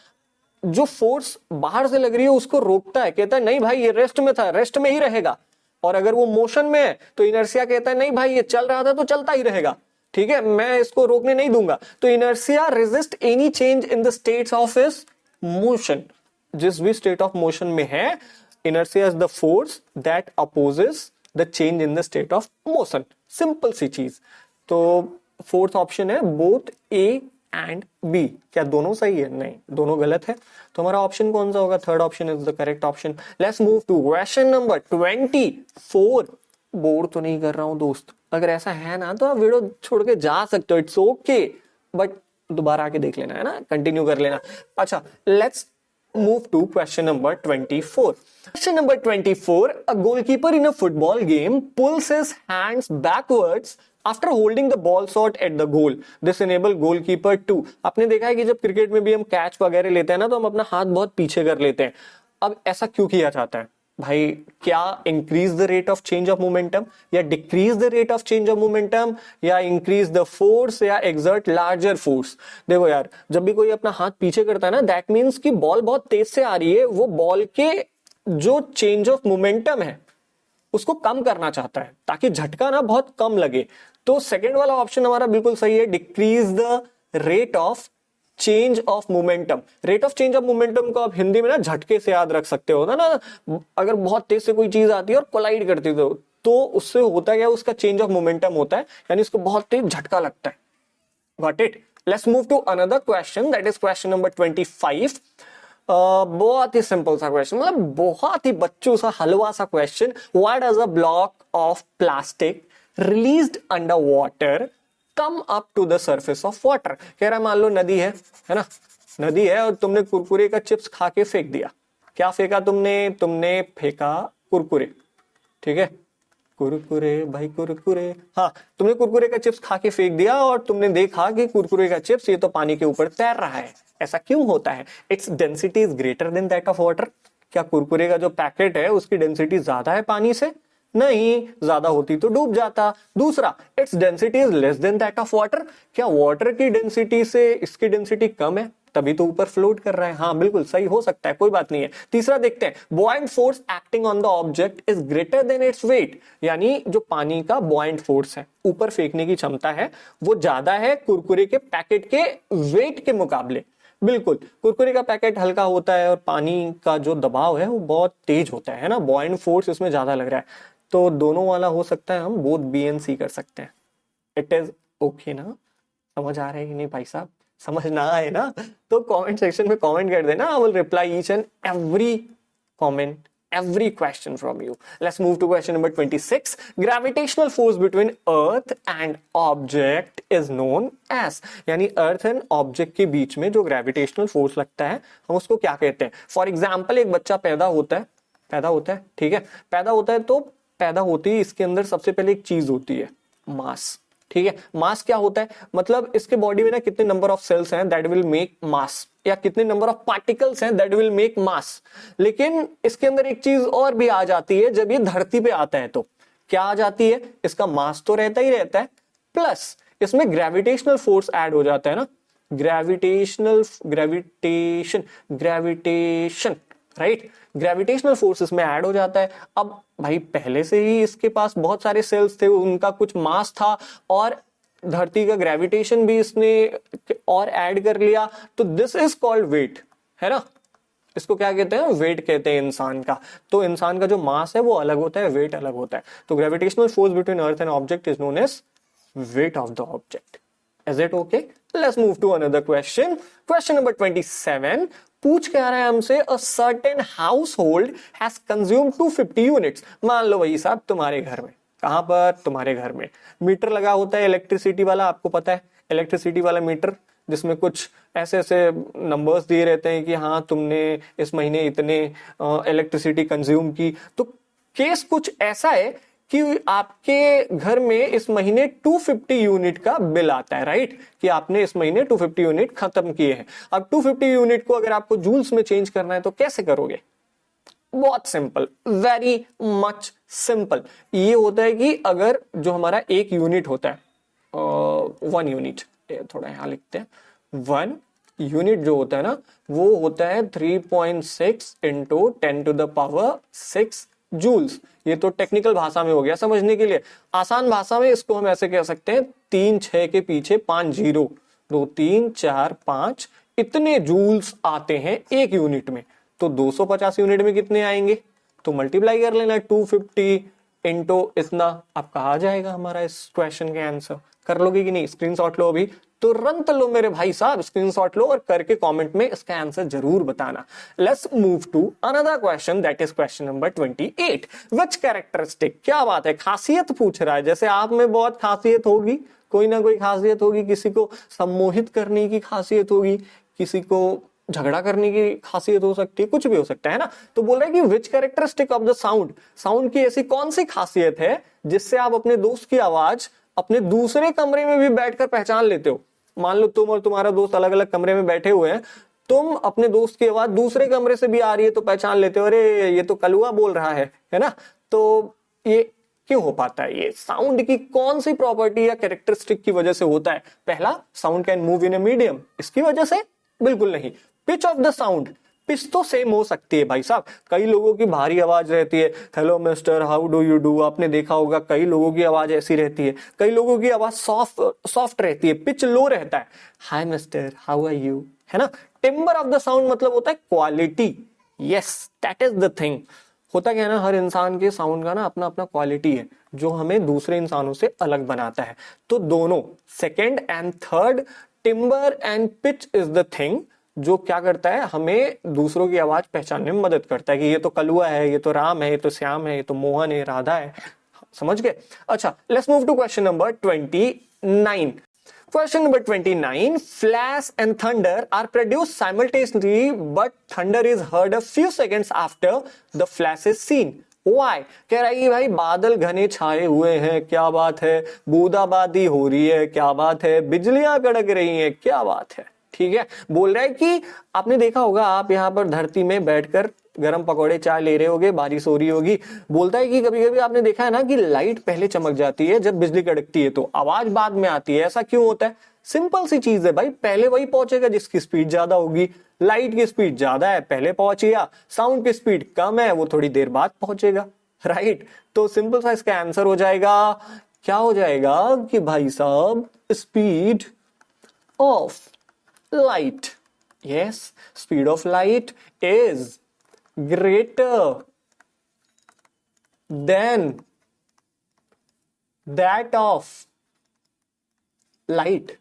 जो फोर्स बाहर से लग रही है उसको रोकता है, कहता है नहीं भाई ये रेस्ट में था, रेस्ट में ही रहेगा। और अगर वो मोशन में है तो इनर्शिया कहता है नहीं भाई ये चल रहा था तो चलता ही रहेगा, ठीक है, मैं इसको रोकने नहीं दूंगा। तो inertia resist any change in the states of his motion. जिस भी स्टेट ऑफ मोशन में है, inertia is the force that opposes the change in the state of motion. Simple सी चीज। तो फोर्थ ऑप्शन है बोथ ए एंड बी। क्या दोनों सही है? नहीं, दोनों गलत है। तो हमारा ऑप्शन कौन सा होगा? Third option is the correct option. Let's move to question number 24। Bore तो नहीं कर रहा हूं दोस्त, अगर ऐसा है ना तो आप वीडियो छोड़ के जा सकते हो, इट्स ओके, बट दोबारा आके देख लेना, है ना, कंटिन्यू कर लेना। अच्छा, let's move to question number 24। Question number 24, a goalkeeper in a football game pulls his hands backwards after holding the ball short at the goal। This enable goalkeeper to। आपने देखा है कि जब क्रिकेट में भी हम कैच वगैरह लेते हैं ना तो हम अपना हाथ बहुत पीछे कर लेते हैं। अब ऐसा क्यों किया जाता है भाई? क्या increase the rate of change of momentum, या decrease the rate of change of momentum, या इंक्रीज द फोर्स, या एक्सर्ट लार्जर फोर्स? देखो यार, जब भी कोई अपना हाथ पीछे करता है ना, दैट मीन्स कि बॉल बहुत तेज से आ रही है, वो बॉल के जो चेंज ऑफ मोमेंटम है उसको कम करना चाहता है ताकि झटका ना बहुत कम लगे। तो सेकेंड वाला ऑप्शन हमारा बिल्कुल सही है, decrease the rate of change of momentum. Rate of change of momentum को आप हिंदी में ना झटके से याद रख सकते हो ना। अगर बहुत तेज से कोई चीज आती है और कोलाइड करती है तो उससे होता क्या, उसका चेंज ऑफ मोमेंटम होता है, यानी उसको बहुत तेज झटका लगता है। Got it? Let's move to another question, that is question number 25। बहुत ही सिंपल सा क्वेश्चन, मतलब बहुत ही बच्चों सा हलवा सा question. What does a block of plastic released under water come up to the surface of water? कह रहा मान लो नदी है ना, नदी है और तुमने कुरकुरे का चिप्स खा के फेंक दिया। क्या फेंका तुमने फेंका कुरकुरे, ठीक है, कुरकुरे भाई कुरकुरे। हाँ, तुमने कुरकुरे का चिप्स खा के फेंक दिया और तुमने देखा कि कुरकुरे का चिप्स ये तो पानी के ऊपर तैर रहा है। ऐसा क्यों होता है? Its density is greater than that of water. क्या कुरकुरे का जो पैकेट है उसकी डेंसिटी ज्यादा है पानी से? नहीं, ज्यादा होती तो डूब जाता। दूसरा, its density is less than that of water, क्या वाटर की डेंसिटी से इसकी डेंसिटी कम है तभी तो ऊपर फ्लोट कर रहा है? हाँ बिल्कुल सही हो सकता है, कोई बात नहीं है। तीसरा देखते हैं, buoyant force acting on the object is greater than its weight, यानी जो पानी का बॉयंट फोर्स है, ऊपर फेंकने की क्षमता है, वो ज्यादा है कुरकुरे के पैकेट के वेट के मुकाबले। बिल्कुल, कुरकुरे का पैकेट हल्का होता है और पानी का जो दबाव है वो बहुत तेज होता है ना, बॉयंट फोर्स इसमें ज्यादा लग रहा है। तो दोनों वाला हो सकता है, हम बोथ बी एंड सी कर सकते हैं। इट इज ओके ना? समझ आ रहा है कि नहीं भाई साहब? समझ ना आए ना तो कमेंट सेक्शन में कमेंट कर देना, I will reply each and every comment, every question from you. Let's move to question number 26. Gravitational force between earth and object is known as, यानी अर्थ एंड ऑब्जेक्ट के बीच में जो ग्रेविटेशनल फोर्स लगता है हम उसको क्या कहते हैं? फॉर एग्जाम्पल, एक बच्चा पैदा होता है, ठीक है, पैदा होता है तो पैदा होती है इसके अंदर सबसे पहले एक चीज होती है, मास। ठीक है, मास क्या होता है? मतलब इसके बॉडी में ना कितने नंबर ऑफ सेल्स हैं दैट विल मेक मास, या कितने नंबर ऑफ पार्टिकल्स हैं दैट विल मेक मास। लेकिन इसके अंदर एक चीज और भी आ जाती है, जब ये धरती पे आता है तो क्या आ जाती है? इसका मास तो रहता ही रहता है, प्लस इसमें ग्रेविटेशनल फोर्स ऐड हो जाता है ना, ग्रेविटेशन राइट, ग्रेविटेशनल फोर्स इसमें ऐड हो जाता है। अब भाई पहले से ही इसके पास बहुत सारे सेल्स थे, उनका कुछ मास था, और धरती का ग्रेविटेशन भी इसने और ऐड कर लिया, तो दिस इज कॉल्ड वेट, है ना? इसको क्या कहते हैं? वेट कहते हैं इंसान का। तो इंसान का जो मास है वो अलग होता है, वेट अलग होता है। तो gravitational force between earth and object is known as weight of the object. Is it okay? Let's move to another question. Question number 27. पूछ क्या रहा है हमसे? A certain household has consumed 250 units. मान लो भाई साहब तुम्हारे घर में, कहां पर? तुम्हारे घर में मीटर लगा होता है इलेक्ट्रिसिटी वाला, आपको पता है इलेक्ट्रिसिटी वाला मीटर, जिसमें कुछ ऐसे ऐसे नंबर्स दिए रहते हैं कि हाँ तुमने इस महीने इतने इलेक्ट्रिसिटी कंज्यूम की। तो केस कुछ ऐसा है कि आपके घर में इस महीने 250 यूनिट का बिल आता है, राइट? कि आपने इस महीने 250 यूनिट खत्म किए हैं। अब 250 यूनिट को अगर आपको जूल्स में चेंज करना है तो कैसे करोगे? बहुत सिंपल, वेरी मच सिंपल। ये होता है कि अगर जो हमारा एक यूनिट होता है, 1 यूनिट, थोड़ा यहां लिखते हैं, 1 यूनिट जो होता है ना वो होता है 3.6 इंटू 10⁻⁶ जूल्स। ये तो टेक्निकल भाषा में हो गया समझने के लिए। आसान भाषा में इसको हम ऐसे कह सकते हैं, 3 6 के पीछे 5 0, 2 3 4 5 इतने जूल्स आते हैं एक यूनिट में। तो 250 यूनिट में कितने आएंगे? तो मल्टीप्लाई कर लेना, 250 इंटू इतना। अब कहा जाएगा हमारा इस क्वेश्चन के आंसर। कर लोगे कि नहीं? स्क्रीनशॉट लो, अभी तुरंत लो मेरे भाई साहब, स्क्रीनशॉट लो और करके कमेंट में इसका आंसर जरूर बताना। Let's move to another question, that is question number 28। Which characteristic, क्या बात है, खासियत पूछ रहा है। जैसे आप में बहुत खासियत होगी, कोई ना कोई खासियत होगी, किसी को सम्मोहित करने की खासियत होगी, किसी को झगड़ा करने की खासियत हो सकती है, कुछ भी हो सकता है ना। तो बोल रहा है कि which characteristic of the sound, sound की ऐसी कौन सी खासियत है जिससे आप अपने दोस्त की आवाज अपने दूसरे कमरे में भी बैठकर पहचान लेते हो। मान लो तुम और तुम्हारा दोस्त अलग अलग कमरे में बैठे हुए हैं, तुम अपने दोस्त की आवाज दूसरे कमरे से भी आ रही है तो पहचान लेते हो, अरे ये तो कलुआ बोल रहा है ना। तो ये क्यों हो पाता है? ये साउंड की कौन सी प्रॉपर्टी या कैरेक्टरिस्टिक की वजह से होता है? पहला, sound can move in a medium, इसकी वजह से? बिल्कुल नहीं। Pitch of the sound, pitch तो सेम हो सकती है भाई साहब। कई लोगों की भारी आवाज रहती है, hello mister how do you do, आपने देखा होगा। कई लोगों की आवाज ऐसी रहती है, कई लोगों की आवाज सॉफ्ट रहती है, पिच लो रहता है, hi mister how are you, है ना। टिम्बर ऑफ द साउंड मतलब होता है quality. Yes, that is the thing. होता क्या है ना, हर इंसान के साउंड का ना अपना अपना क्वालिटी है जो हमें दूसरे इंसानों से अलग बनाता है। तो दोनों, second and third, timber and pitch is the thing जो क्या करता है, हमें दूसरों की आवाज पहचानने में मदद करता है कि ये तो कलुआ है, ये तो राम है, ये तो श्याम है, ये तो मोहन है, राधा है। समझ गए? अच्छा, let's move to question number 29। Question number 29. Flash and thunder are produced simultaneously, but thunder is heard a few seconds after the flash is seen. Why? कह रहा है कि भाई बादल घने छाए हुए हैं, क्या बात है, बूंदाबांदी हो रही है, क्या बात है, बिजलियां कड़क रही हैं, क्या बात है। ठीक है, बोल रहा है कि आपने देखा होगा, आप यहाँ पर धरती में बैठकर गरम पकौड़े चाय ले रहे होगे, बारिश हो रही होगी। बोलता है कि कभी कभी आपने देखा है ना कि लाइट पहले चमक जाती है, जब बिजली कड़कती है तो आवाज बाद में आती है। ऐसा क्यों होता है? सिंपल सी चीज है भाई, पहले वही पहुंचेगा जिसकी स्पीड ज्यादा होगी। लाइट की स्पीड ज्यादा है, पहले पहुंच गया। साउंड की स्पीड कम है, वो थोड़ी देर बाद पहुंचेगा, राइट। तो सिंपल सा इसका आंसर हो जाएगा, क्या हो जाएगा कि भाई साहब speed of light, yes, speed of light is greater than that of light.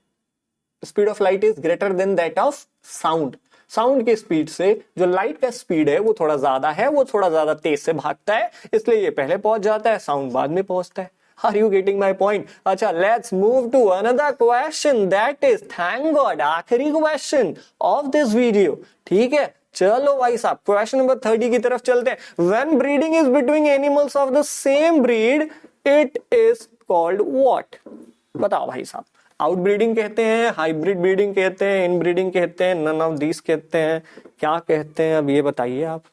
Speed of light is greater than that of sound. Sound की स्पीड से जो लाइट का स्पीड है वो थोड़ा ज्यादा है, वो थोड़ा ज्यादा तेज से भागता है, इसलिए ये पहले पहुंच जाता है, साउंड बाद में पहुंचता है। Are you getting my point? अच्छा, let's move to another question, that is thank God आखिरी क्वेश्चन ऑफ दिस वीडियो। ठीक है, चलो भाई साहब क्वेश्चन नंबर 30 की तरफ चलते हैं। When breeding is between animals of the same breed it is called what? बताओ भाई साहब। आउटब्रीडिंग कहते हैं, हाइब्रिड ब्रीडिंग कहते हैं, इनब्रीडिंग कहते हैं, नन ऑफ दीज कहते हैं, क्या कहते हैं अब ये बताइए आप।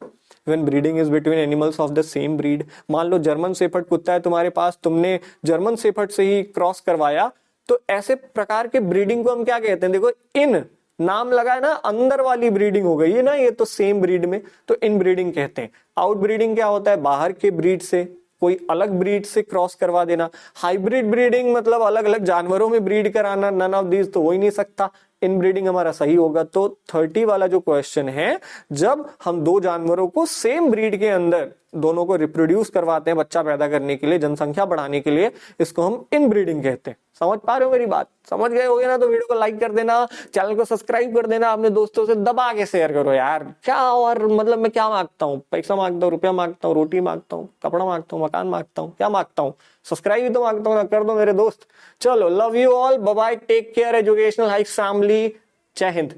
When breeding is between animals of the same breed, मान लो जर्मन शेफर्ड कुत्ता है तुम्हारे पास, तुमने जर्मन शेफर्ड से ही क्रॉस करवाया, तो ऐसे प्रकार के ब्रीडिंग को हम क्या कहते हैं? देखो, इन नाम लगा है ना, अंदर वाली ब्रीडिंग हो गई है ना, ये तो सेम ब्रीड में, तो इन ब्रीडिंग कहते हैं। आउट ब्रीडिंग क्या होता है? बाहर के ब्रीड से कोई अलग ब्रीड से क्रॉस करवा देना। हाइब्रिड ब्रीडिंग मतलब अलग अलग जानवरों में ब्रीड कराना, नन ऑफ दीज तो हो ही नहीं सकता। इन ब्रीडिंग हमारा सही होगा। तो 30 वाला जो क्वेश्चन है, जब हम दो जानवरों को सेम ब्रीड के अंदर दोनों को रिप्रोड्यूस करवाते हैं बच्चा पैदा करने के लिए, जनसंख्या बढ़ाने के लिए, इसको हम इन ब्रीडिंग कहते हैं। समझ पा रहे हो मेरी बात? समझ गए होगे ना? तो वीडियो को लाइक कर देना, चैनल को सब्सक्राइब कर देना, अपने दोस्तों से दबा के शेयर करो यार। क्या और मतलब मैं क्या मांगता हूँ? पैसा मांगता हूँ, रुपया मांगता हूँ, रोटी मांगता हूँ, कपड़ा मांगता हूँ, मकान मांगता हूँ, क्या मांगता हूँ? सब्सक्राइब ही तो मांगता हूँ ना, कर दो मेरे दोस्त। चलो, love you all, bye bye, take care, educational hike family, जय हिंद।